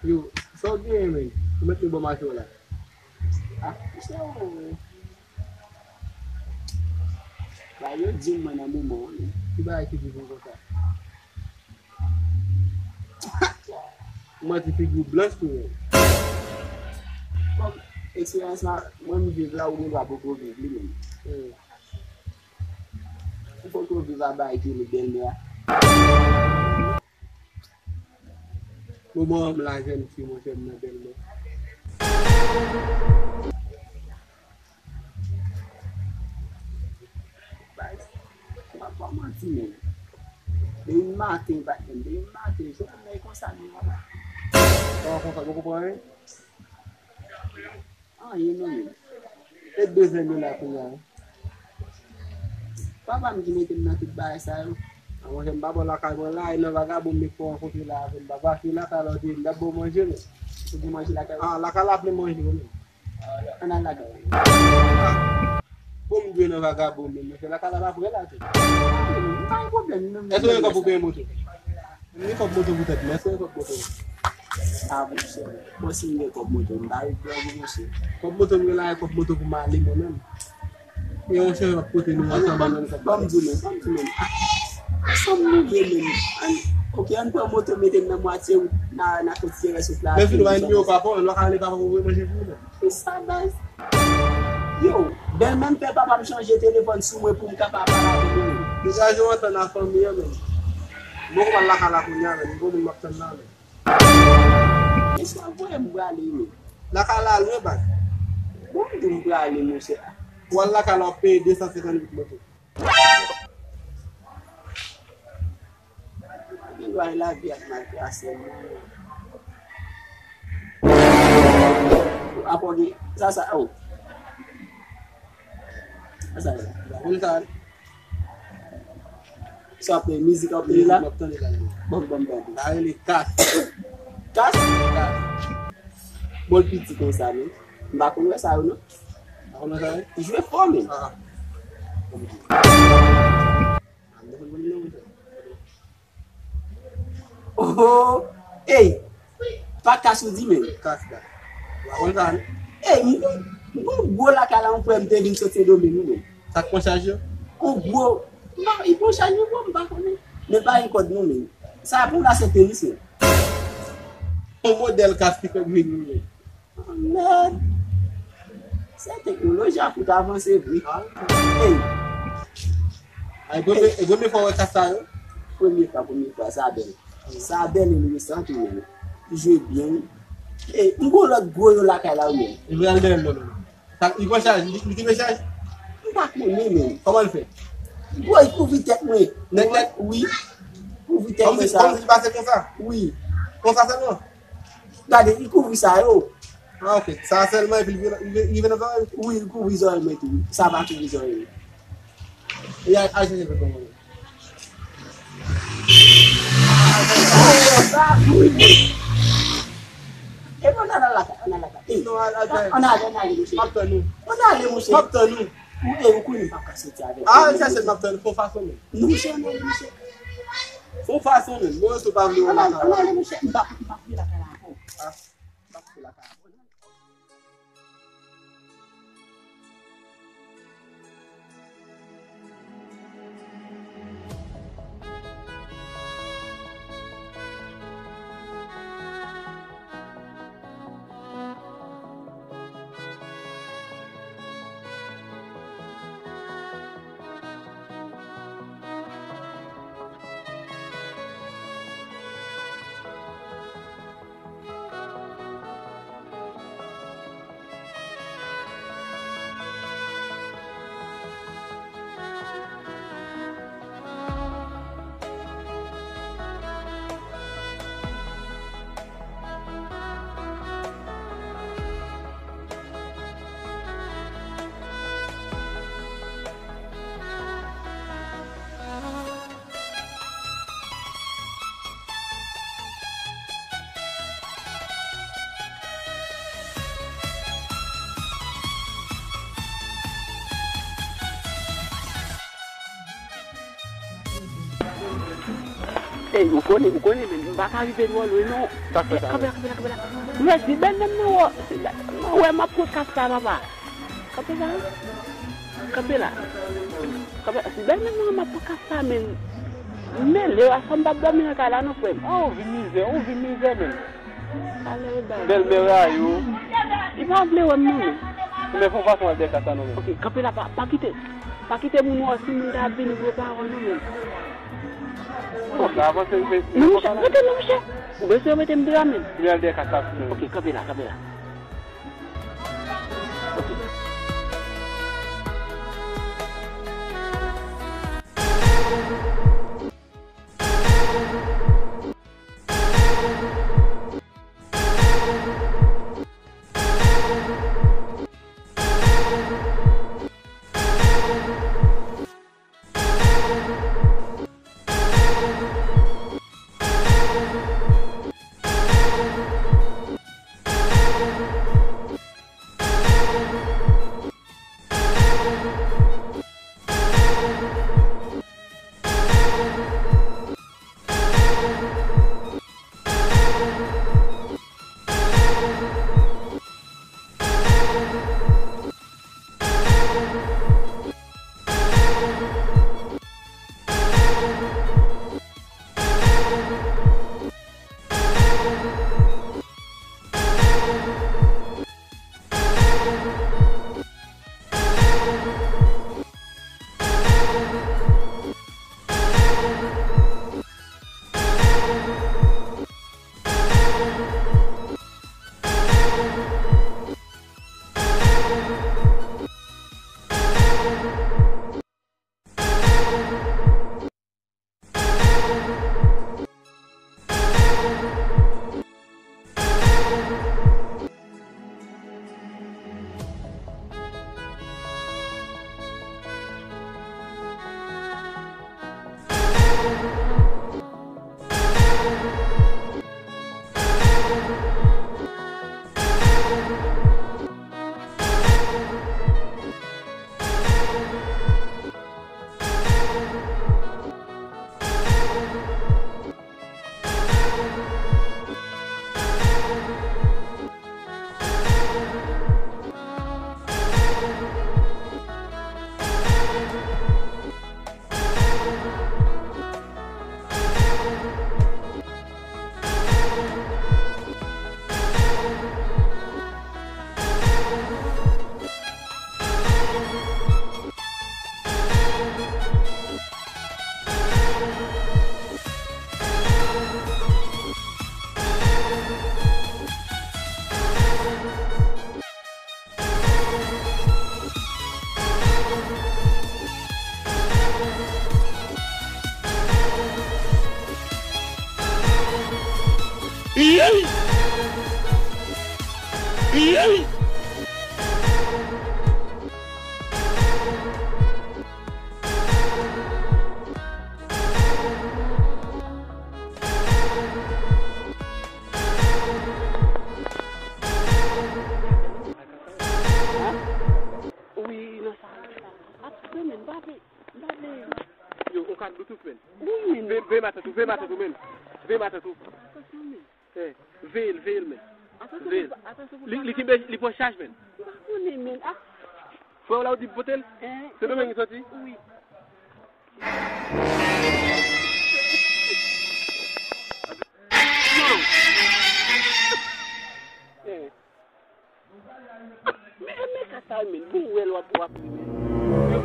Yo, so gen men. Ou met mi bon macho la. Ah, so, ba yo di mwen nan mouman. Ki ba ki di kon sa. Mwen ti figou blanche pou men. Kom, eksperyans nan, mwen mi viv la ou mwen va poko viv li men. Ou poko viv a ba ki li bel me a. Mwen la jen si mwen jen nan bel men. Pa manti men. De yon maten bat men, de yon maten, so mwen konsan men wala. Kwa kon sa, mwen kompran men? An, yon men. E bezen men la pou yan. Papa mi ki mette mwen tout bay sa yo. Mwen jen babon la kay mwen la, yon vagabon mi kon konti la ven. Baba ki la talo di, mwen bon manje men. Pou di manji la ka yo. Ah, la ka la ple manje men. Anan la ka yo. Pou mwen dwe nan vagabon men, mwen se la ka la pre la te. Mwen yon problem men. Est-ce que vous pouvez payer moto? Vous pouvez moto vous êtes, mais est-ce que vous pouvez moto? Ah, bon, c'est bon. Si mwen kop moto, mwen ba yon kwa yon monsi. Comme moto nous là, comme moto pour m'aller moi-même. Et on cherche à côté nous ensemble dans le Bam di men, bam di men. Som nou gen men. Ok, an pou moto mette nan mwate ou nan kote tire sou plage. Mais si nous allons au papa, on va aller papa pour manger pour nous. E sa bas. Yo, ben men pe papa m chanje telefon sou mwen pou m kapap pala de mwen. Déjà je rentre dans la famille même. Bon on la kala pour nous, mais bon nous m'attend là. E sa voye m brale men. La kala le bas. Bon di m brale mwen se. Ou la kala paye 250 moto. Yon do ay la vi ak man ki ase mwen. Apo di, sa ou. Sa la. On ça. So apè mizik apè la. M'attend là. Bon. Là il est casse. Kas? Bol piti kon sa men. Mba kon wè sa ou nou. On a ça. Jwe fò men. Ah. Oh, hey, pa kas ou di men. Casse là. On ça. Hey, mwen gwo la kala mwen pou mte vin sote do men nou men. Ça te charge? Ou gwo, nan, i pou chanye mwen mba konen. Men pa yon kod nou men. Sa pou la sote lis men. Un modèle casse qui fait green nous. Oh, merde. Se teknoloji a fout avanse vri. Hey, Ay gomi fò wè kasa yo? premier fois, sa bel. Sa bel en nou santi men. Jwe bien. Hey, mgo lot gwo yo la kala ou men. Il veut aller non. Il va charger, il me charge. Mba konen men. Comment il fait? Gwo yi pou vitek mwen. Net. Oui. Pou vitek Comme mwen si sa. il passe comme ça. Oui. Comme ça seulement. Gade, yi kouvri sa yo. Ah ok. Ça seulement et puis il vient dans le Oui, yi kouvri zon men tou. Sa va kouvri zon men. il y a acheté le comment. Sa kouvri. E bon nan la ka. Non, On a le mouche. Mapton nous. On a le mouche. Mapton nous. Ou kou ni pa kasete ave. Ah, ça c'est mapton, faut façon. Nou mouche, nou mouche. Faut façon. Moi je pas venir On là. a le mouche. Mba kou la ka la pou. Ah. Mba kou la ka la pou. vous connaissez, mais pas arriver loin, non. Mais si ben non, ouais, ma podcast ça va. Capela. Si ben non, ma podcast ça, mais le assemblée d'amina kala no frère. On vit misère même. Belle mère yo. Il va appeler ouais non. Mais faut pas qu'on ait ça non. OK, Capela pas quitter mon aussi mon da venir pour parole non. Oh, ça avance mais Non, monsieur. Vous pouvez mettre me dramer. Il y a des cas. OK, Capela. Ve matatou. Veil men. Veil. Li po charge men. Faut la di botel? C'est demain qui sorti? Oui. Mais kata men, bon wel wap.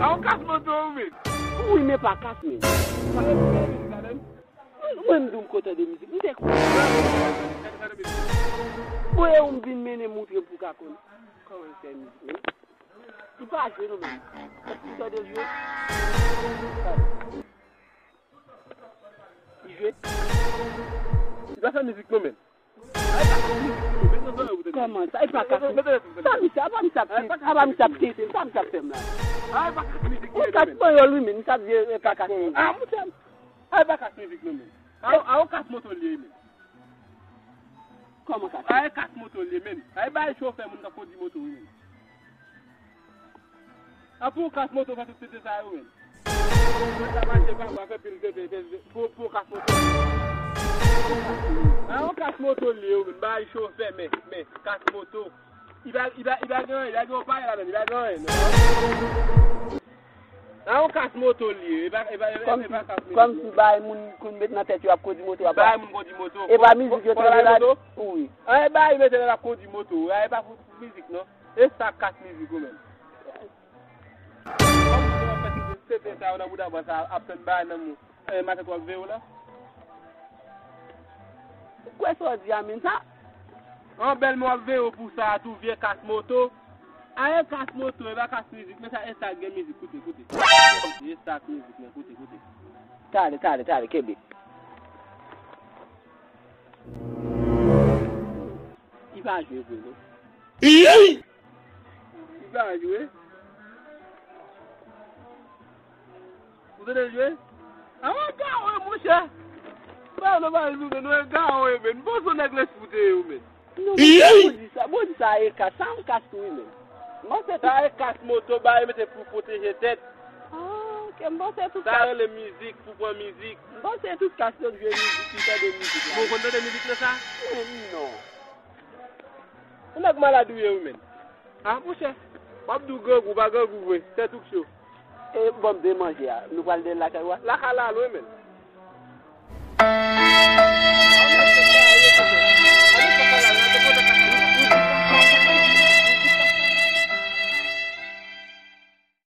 A on casse moto men. Oui, mais pas 4 000. Moi, je côté de musique. Je quoi? Oui, on vient mener montrer pour qu'à comment c'est musique. Tu pas jouer non même. Tu as de jouer. Il joue. Tu vas faire musique non même. Comment ça? Il pas cassé. Ça va me taper. Ça va me taper. Ça me taper là. Ah, pas cassé musique. On casse pas lui-même. Ça vient pas cassé. Ah, monsieur. Ah, pas cassé musique non même. Ah, on casse moto lié même. Comment ça? Ah, casse moto lié même. Ah, bah chauffeur mon ka conduire moto même. Ah, pour casse moto va tout ça même. Ça marche pas, va faire pile de pour casse moto. On casse moto lié, bah il chauffe, mais casse moto. Il va gagner pas là, il va gagner. On casse moto lié, il va comme si bah moun kon met dans tête tu a conduire moto à bah mon di moto. et pas musique je te là. Oui. Ah bah il met la conduire moto, il pas musique non. Et ça casse musique même. C'est ça on a boudé ça après bah nan matin toi vélo là. Quoi ça dit Amine ça? Un bel mot vélo pour ça tout vieux casse moto. Un casse moto, il va casse musique, mais ça est game musique, écoutez. Il start musique, mais écoutez. Tale, Kébé. Il va jouer, Bruno. Il va jouer. Vous allez jouer? Ah ouais, gars, mon cher. On va jouer, nous, gars, ouais, mais bon, on a que les foutre, mais. Non, mais bon, ça est casse, ça on casse tout, mais. Moi, c'est ça, casse moto, bah, mais c'est pour protéger tête. Ah, ok, bon, c'est tout ça. La musique, pour prendre musique. Bon, c'est tout casse de musique, qui fait de musique. Vous comprenez de musique, ça? Non. On a que malade, oui, ah, mon cher. Babdou Gogou, c'est tout chaud. Et bon, de manger, nous parlons de la carotte. La halal, oui,